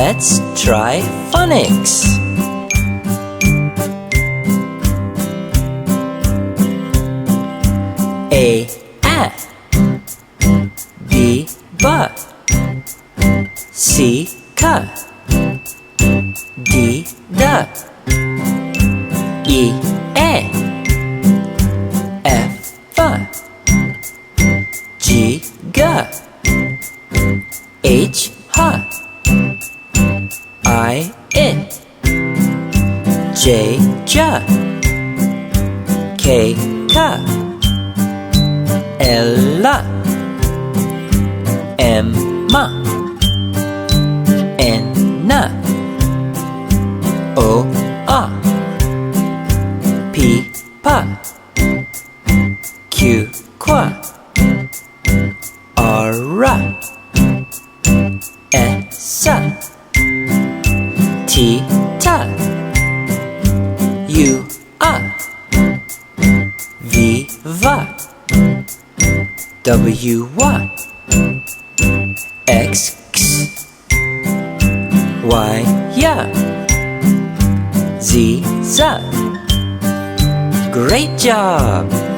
Let's try phonics. A B C D E F G H I J K L M N O P Q R S T U V W X Y Z. Great job!